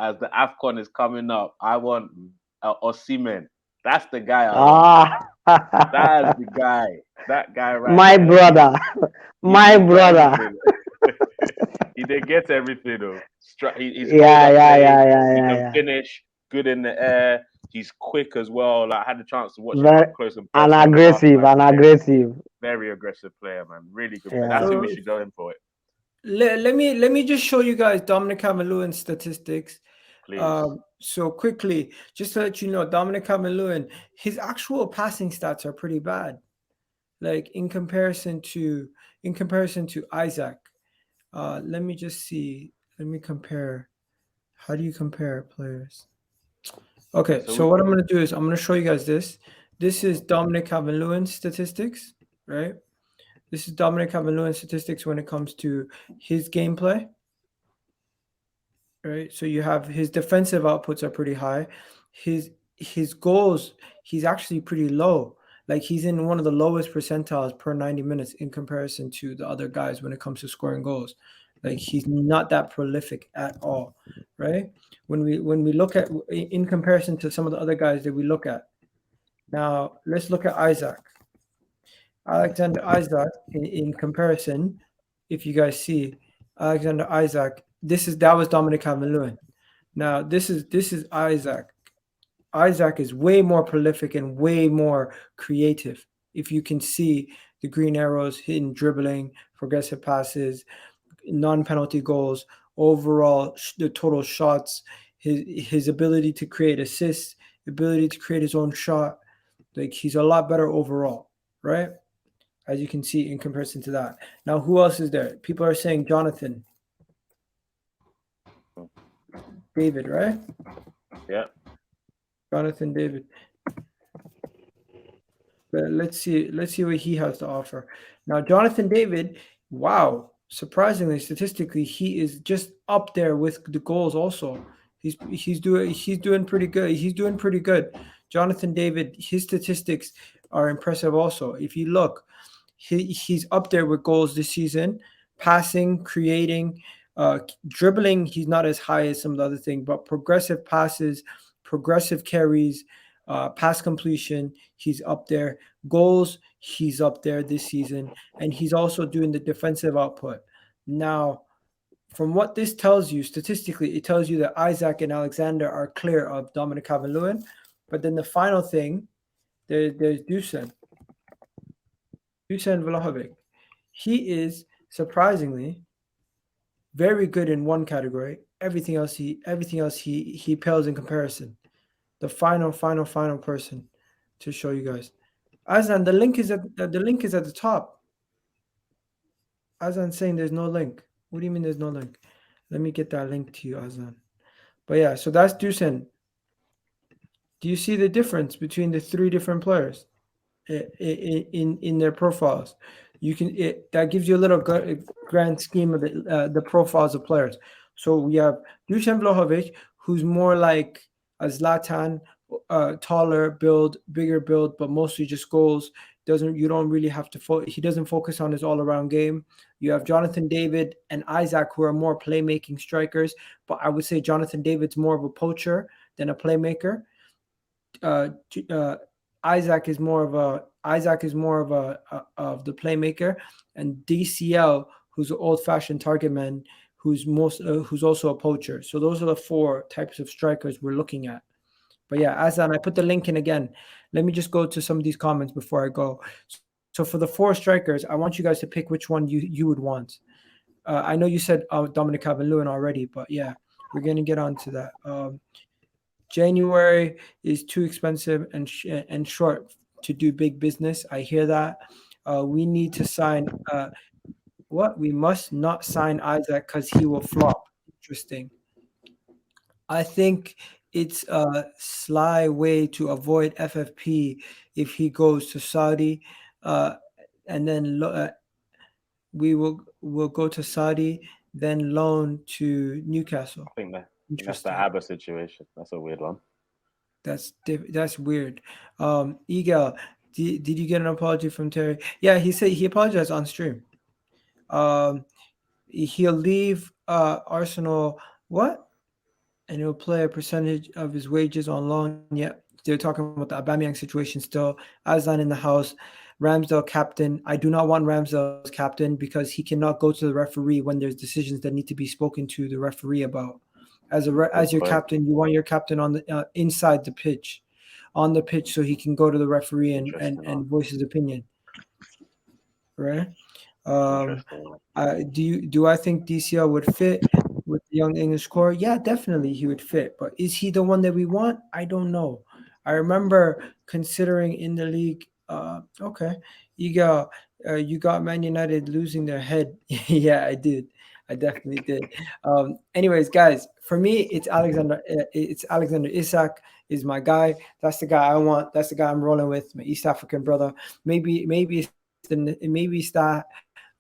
as the AFCON is coming up, I want Osimhen. That's the guy I want. That's the guy. That guy right My there. brother. My He's got brother. everything. He did get everything though. He's hold Yeah, up yeah, play. yeah, yeah, He yeah, can yeah. finish. Good in the air. He's quick as well. Like I had the chance to watch him Very up close and and personal the last aggressive match. and aggressive. Very aggressive player, man. Really good player. That's Yeah. who we So should go in for it, let me just show you guys Dominic Calvert-Lewin's statistics. please. So quickly, just to let you know, Dominic Calvert-Lewin, his actual passing stats are pretty bad. Like in comparison to Isak. Let me just see. Let me compare. How do you compare players? Okay, So so what I'm gonna do is I'm gonna show you guys this. This is Dominic Calvert-Lewin's statistics, right? This is Dominic Calvert-Lewin's statistics when it comes to his gameplay, right? So you have his defensive outputs are pretty high. His goals, he's actually pretty low. Like he's in one of the lowest percentiles per 90 minutes in comparison to the other guys when it comes to scoring goals. Like he's not that prolific at all, right? When we look at in comparison to some of the other guys that we look at. Now, let's look at Isaac. Alexander Isaac in comparison, if you guys see Alexander Isaac, that was Dominic Calvert-Lewin. Now this is Isaac. Isaac is way more prolific and way more creative. If you can see the green arrows, hidden dribbling, progressive passes, non-penalty goals, overall the total shots, his ability to create assists, ability to create his own shot, like he's a lot better overall, right? As you can see in comparison to that. Now, who else is there? People are saying Jonathan David, right? yeah, Jonathan David. But let's see what he has to offer. Now, Jonathan David, wow, surprisingly, statistically, he is just up there with the goals. Also, he's doing pretty good. He's doing pretty good. Jonathan David, his statistics are impressive. Also, if you look, he's up there with goals this season, passing, creating, dribbling. He's not as high as some of the other things, but progressive passes, progressive carries, pass completion, he's up there. Goals, he's up there this season, and he's also doing the defensive output. Now, from what this tells you statistically, it tells you that Isaac and Alexander are clear of Dominic Calvert-Lewin. But then the final thing, there's Dušan Vlahovic. He is surprisingly very good in one category. Everything else he pales in comparison. The final person to show you guys. Azan, the link is at the top. Azan saying there's no link. What do you mean there's no link? Let me get that link to you, Azan. But yeah, so that's Dušan. Do you see the difference between the three different players in their profiles? That gives you a little grand scheme of the profiles of players. So we have Dušan Vlahovic, who's more like a Zlatan, taller build, bigger build, but mostly just goals. You don't really have to. He doesn't focus on his all-around game. You have Jonathan David and Isaac, who are more playmaking strikers, but I would say Jonathan David's more of a poacher than a playmaker. uh, Isaac is more of of the playmaker, and DCL, who's an old-fashioned target man, who's also a poacher. So those are the four types of strikers we're looking at. But yeah, Azan, I put the link in again. Let me just go to some of these comments before I go. So for the four strikers, I want you guys to pick which one you would want. I know you said Dominic Calvert-Lewin already, but yeah, we're gonna get on to that. January is too expensive and short to do big business. I hear that. We need to sign. What? We must not sign Isaac because he will flop. Interesting. I think it's a sly way to avoid FFP if he goes to Saudi, uh, and then will go to Saudi, then loan to Newcastle. I think that's the Interesting. ABBA situation. That's a weird one. That's weird. Egal, did you get an apology from Terry? Yeah, he said he apologized on stream. Um, he'll leave Arsenal. What? and he'll play a percentage of his wages on loan. Yeah, they're talking about the Aubameyang situation still. Aslan in the house. Ramsdale captain. I do not want Ramsdale as captain because he cannot go to the referee when there's decisions that need to be spoken to the referee about. As your captain, you want your captain on the inside the pitch, on the pitch, so he can go to the referee and voice his opinion. Right? Do I think DCL would fit with the young English core? Yeah, definitely he would fit. But is he the one that we want? I don't know. I remember considering in the league. Okay, you got Man United losing their head. Yeah, I did. I definitely did. Anyways, guys, for me, it's Alexander. It's Alexander Isak is my guy. That's the guy I want. That's the guy I'm rolling with. My East African brother. Maybe it's that,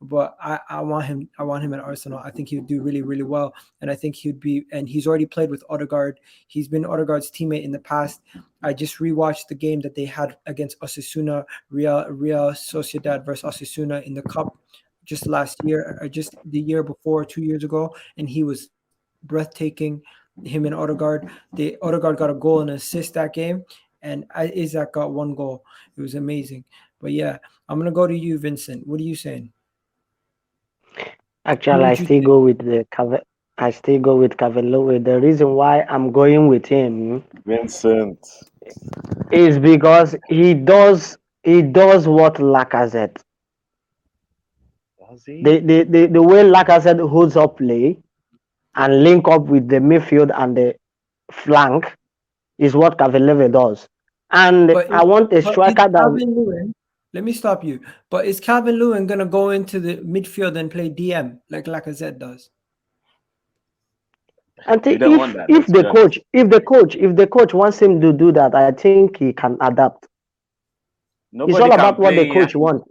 but I want him. I want him at Arsenal. I think he would do really, really well, and I think he'd be. And he's already played with Odegaard. He's been Odegaard's teammate in the past. I just rewatched the game that they had against Osasuna, RealSociedad versus Osasuna in the cup, just last year, or just the year before, 2 years ago, and he was breathtaking. Him and Odegaard. Odegaard got a goal and assist that game, and Isak got one goal. It was amazing. But yeah, I'm gonna go to you, Vincent. What are you saying? Actually, I still go with Calvert-Lewin. The reason why I'm going with him, Vincent, is because he does what Lacazette. Does he? The way Lacazette holds up play and link up with the midfield and the flank is what Calvert-Lewin does. And I want a striker that. Let me stop you. But is Calvert-Lewin gonna go into the midfield and play DM like Lacazette does? I think if the coach wants him to do that, I think he can adapt. It's all about what the coach wants.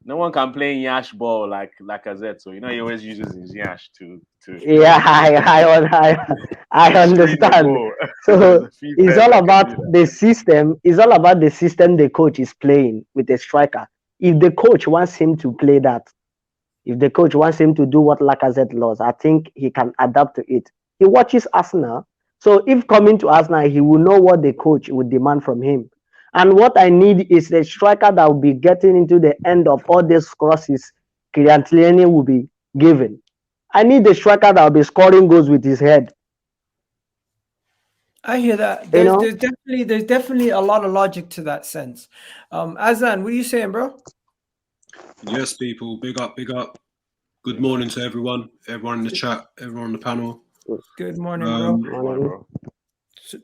No one can play Yash ball like Lacazette, so he always uses his Yash to. Yeah, I understand. So it's all about the system. It's all about the system the coach is playing with the striker. If the coach wants him to play that, if the coach wants him to do what Lacazette does, I think he can adapt to it. He watches Arsenal, so if coming to Arsenal, he will know what the coach would demand from him. And what I need is a striker that will be getting into the end of all these crosses Kylian Mbappé will be given. I need a striker that will be scoring goals with his head. I hear that. There's definitely a lot of logic to that sense. Azan, what are you saying, bro? Yes, people. Big up. Good morning to everyone in the chat, everyone on the panel. Good morning, bro.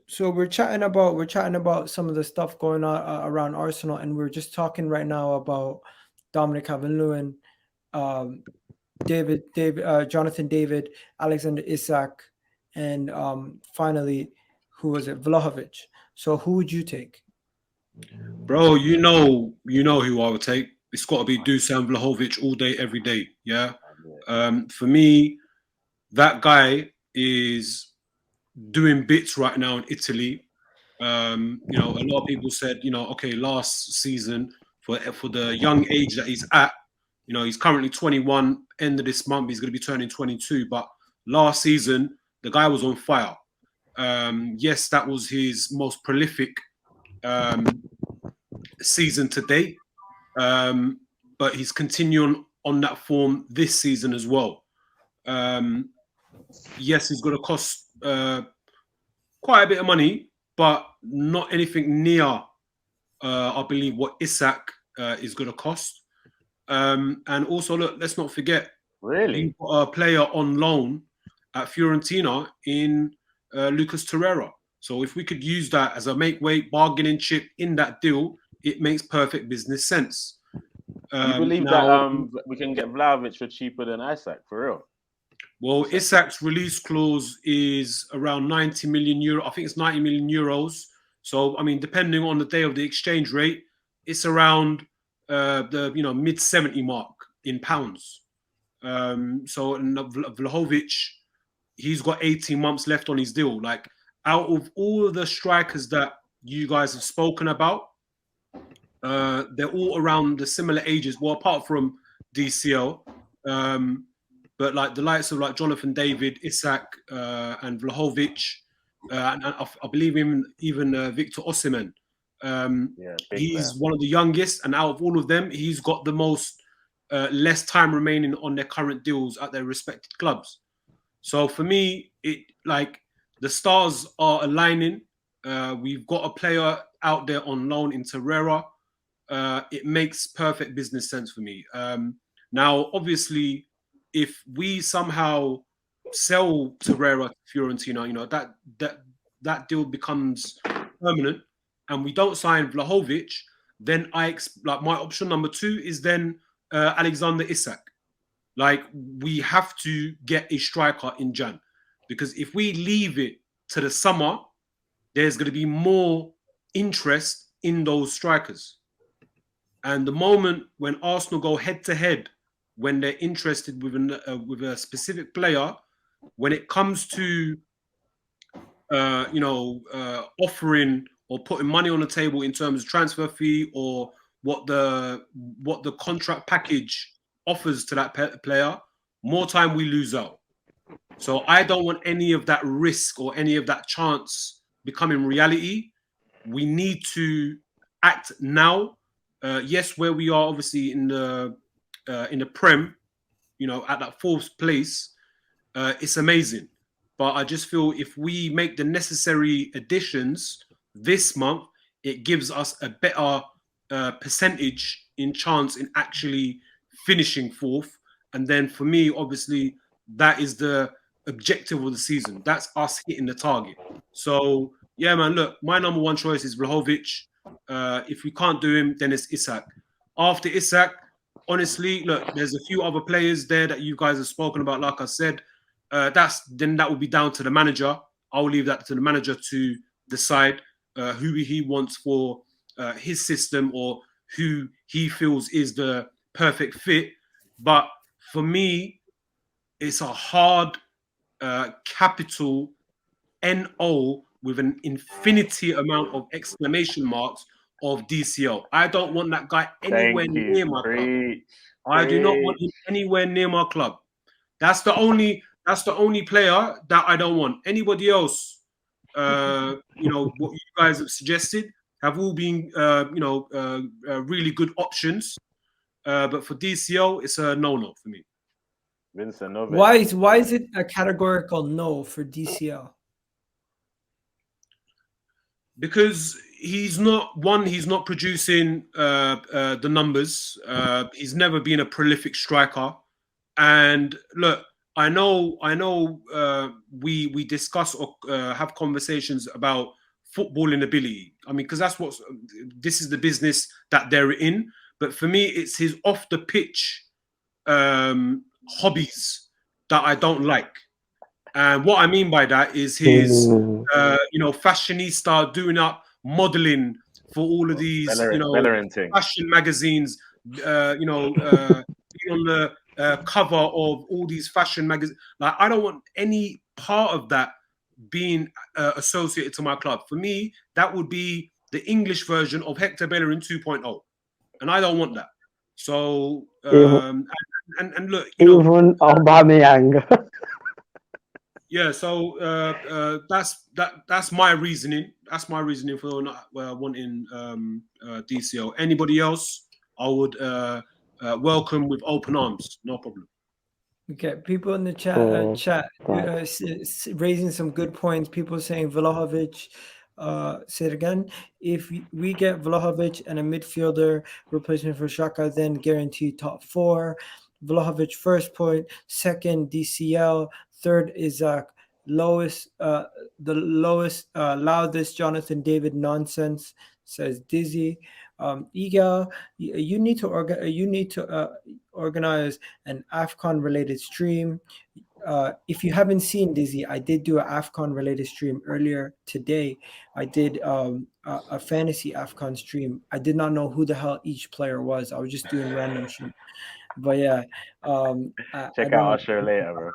So we're chatting about some of the stuff going on around Arsenal, and we're just talking right now about Dominic Calvert-Lewin, Jonathan David, Alexander Isak, and finally, who was it? Vlahovic. So who would you take? Bro, you know who I would take. It's got to be Dušan Vlahović all day, every day. Yeah. For me, that guy is doing bits right now in Italy. A lot of people said, okay, last season for the young age that he's at, he's currently 21. End of this month, he's going to be turning 22. But last season, the guy was on fire. Yes, that was his most prolific season to date. But he's continuing on that form this season as well. Yes, he's going to cost quite a bit of money, but not anything near, I believe, what Isak is going to cost. And also, look, let's not forget, really, you've got a player on loan at Fiorentina in Lucas Torreira. So if we could use that as a make-weight bargaining chip in that deal, it makes perfect business sense. You believe that we can get Vlahović for cheaper than Isak, for real? Well, Isak's release clause is around 90 million euro. I think it's 90 million euros. So, I mean, depending on the day of the exchange rate, it's around the mid 70 mark in pounds. So Vlahović, he's got 18 months left on his deal. Like, out of all of the strikers that you guys have spoken about, they're all around the similar ages. Well, apart from DCL, but like the likes of like Jonathan David, Isak, and Vlahovic, and I believe even Victor Osimhen. He's one of the youngest, and out of all of them, he's got the most less time remaining on their current deals at their respective clubs. So for me, it like the stars are aligning. We've got a player out there on loan in Torreira. It makes perfect business sense for me. Now, obviously, if we somehow sell Torreira to Fiorentina, that deal becomes permanent, and we don't sign Vlahovic, then like my option number 2 is then Alexander Isak. Like, we have to get a striker in Jan, because if we leave it to the summer, there's going to be more interest in those strikers. And the moment when Arsenal go head to head, when they're interested with a specific player, when it comes to offering or putting money on the table in terms of transfer fee or what the contract package offers to that player, more time we lose out. So I don't want any of that risk or any of that chance becoming reality. We need to act now. Yes, where we are obviously in the Prem, at that 4th place, it's amazing. But I just feel if we make the necessary additions this month, it gives us a better percentage in chance in actually finishing 4th. And then for me, obviously, that is the objective of the season. That's us hitting the target. So, yeah, man, look, my number 1 choice is Vlahovic. If we can't do him, then it's Isak. After Isak, honestly, look, there's a few other players there that you guys have spoken about. Like I said, that will be down to the manager. I'll leave that to the manager to decide who he wants for his system or who he feels is the perfect fit. But for me, it's a hard capital NO with an infinity amount of exclamation marks of DCL. I don't want that guy anywhere near my club. I do not want him anywhere near my club. That's the only player that I don't want. Anybody else, what you guys have suggested have all been, really good options. But for DCL, it's a no-no for me. Vincent, no. Why is it a categorical no for DCL? Because he's not producing the numbers. He's never been a prolific striker. And look, I know we discuss or have conversations about footballing ability. I mean, because this is the business that they're in. But for me, it's his off the pitch hobbies that I don't like. And what I mean by that is his, fashionista doing up modeling for all of these, fashion magazines, being on the cover of all these fashion magazines. Like, I don't want any part of that being associated to my club. For me, that would be the English version of Hector Bellerin 2.0. And I don't want that. So, and look, even Aubameyang. Yeah, so that's my reasoning. That's my reasoning for not wanting DCL. Anybody else, I would welcome with open arms. No problem. Okay, people in the chat raising some good points. People saying Vlahovic. Say it again. If we get Vlahovic and a midfielder replacement for Xhaka, then guaranteed top 4. Vlahovic first point, second DCL, third Isak, loudest Jonathan David nonsense, says Dizzy. Iga, you need to organize an AFCON related stream. If you haven't seen, Dizzy, I did do an AFCON related stream earlier today. I did a fantasy AFCON stream. I did not know who the hell each player was. I was just doing random shit. But yeah, check out our show later, bro.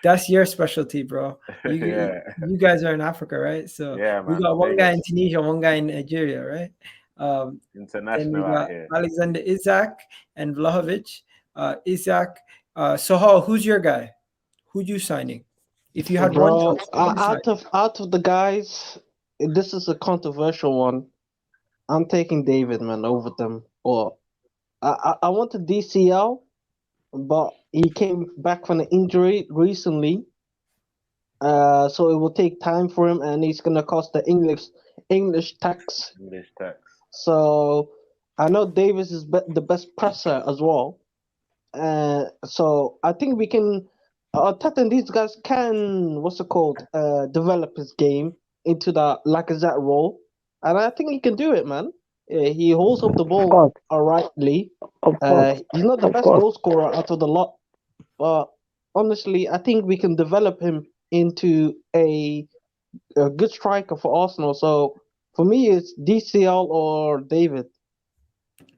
That's your specialty, bro. You guys are in Africa, right? So yeah, man, we got one guy in Tunisia, one guy in Nigeria, right? International out here. Alexander Isak and Vlahovic. Isak Soho, who's your guy? Who you signing? If you had one choice, out of the guys, this is a controversial one. I'm taking David, man, over them. Or I wanted DCL, but he came back from an injury recently. So it will take time for him, and he's gonna cost the English tax. So I know Davis is the best presser as well. So I think we can. Arteta and these guys can develop his game into that Lacazette role, and I think he can do it, man. He holds up the ball rightly. He's not the best goal scorer out of the lot, but honestly, I think we can develop him into a good striker for Arsenal. So for me, it's DCL or David.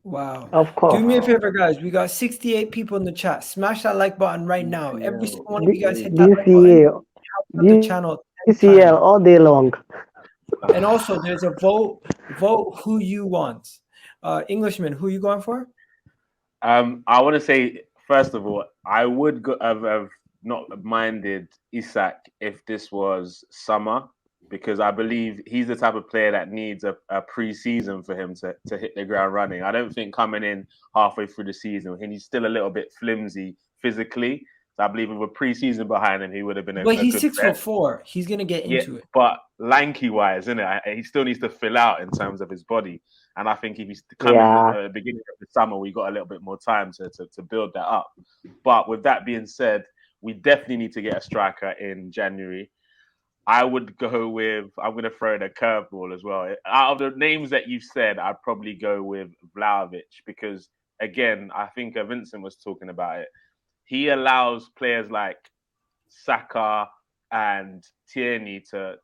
Wow. Of course. Do me a favor, guys. We got 68 people in the chat. Smash that like button right now. Every single one of you guys hit that like button. Help the channel. DCL all day long. And also, there's a vote. Vote who you want. Englishman, who are you going for? I want to say, first of all, I would have not minded Isak if this was summer, because I believe he's the type of player that needs a pre-season for him to hit the ground running. I don't think coming in halfway through the season, and he's still a little bit flimsy physically. So I believe with a pre-season behind him, he would have been But he's 6'4". He's going to get into it. But lanky-wise, isn't it? He still needs to fill out in terms of his body. And I think if he's coming at the beginning of the summer, we got a little bit more time to build that up. But with that being said, we definitely need to get a striker in January. I would go with, I'm going to throw in a curveball as well. Out of the names that you've said, I'd probably go with Vlahovic because, again, I think Vincent was talking about it. He allows players like Saka and Tierney to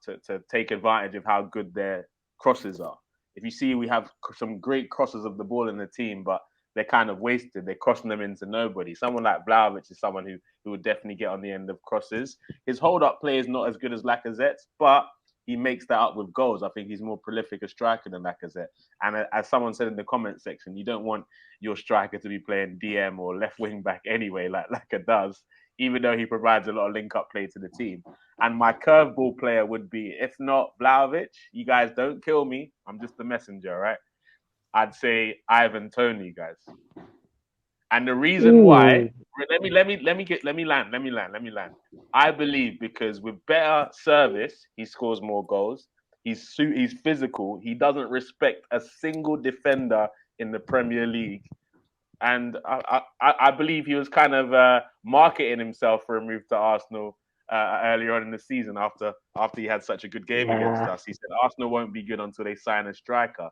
take advantage of how good their crosses are. If you see, we have some great crosses of the ball in the team, but they're kind of wasted. They're crossing them into nobody. Someone like Vlahovic is someone who would definitely get on the end of crosses. His hold-up play is not as good as Lacazette's, but he makes that up with goals. I think he's more prolific a striker than Lacazette. And as someone said in the comment section, you don't want your striker to be playing DM or left wing back anyway, like Laka does, even though he provides a lot of link-up play to the team. And my curveball player would be, if not Vlahovic, you guys don't kill me. I'm just the messenger, right? I'd say Ivan Toney, guys. And the reason why, let me land. I believe because with better service, he scores more goals. He's physical. He doesn't respect a single defender in the Premier League. And I believe he was kind of marketing himself for a move to Arsenal earlier on in the season after he had such a good game against us. He said Arsenal won't be good until they sign a striker.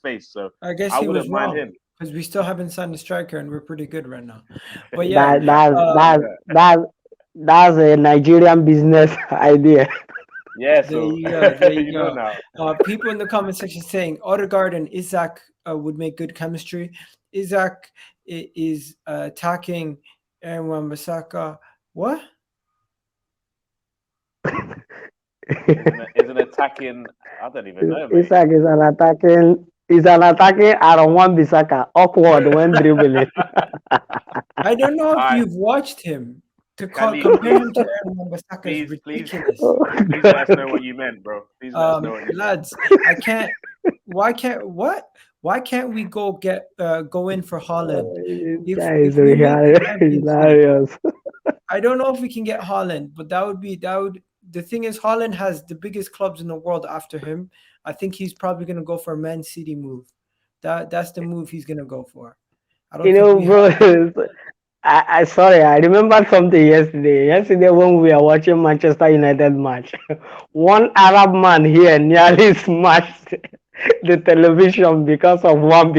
Face. So I guess he was wrong because we still haven't signed a striker and we're pretty good right now. But yeah, that's a Nigerian business idea. Yeah, so there you go. Now. People in the comment section saying Odegaard and Isak would make good chemistry. Isak is attacking and Wan-Bissaka. What? Is an attacking. I don't even know. Isak is an attacking. He's an attacking Aaron Wan-Bissaka. Awkward when dribbling. I don't know if you've watched him. Compare him to Aaron Wan-Bissaka is ridiculous. Please let us know what you meant, bro. Please let us know what you lads, meant. I can't. Why can't we go in for Haaland? Hilarious. I don't know if we can get Haaland, but that would. The thing is, Haaland has the biggest clubs in the world after him. I think he's probably going to go for a Man City move. That's the move he's going to go for. I don't bro. Sorry, I remembered something yesterday. Yesterday when we were watching Manchester United match, one Arab man here nearly smashed the television because of one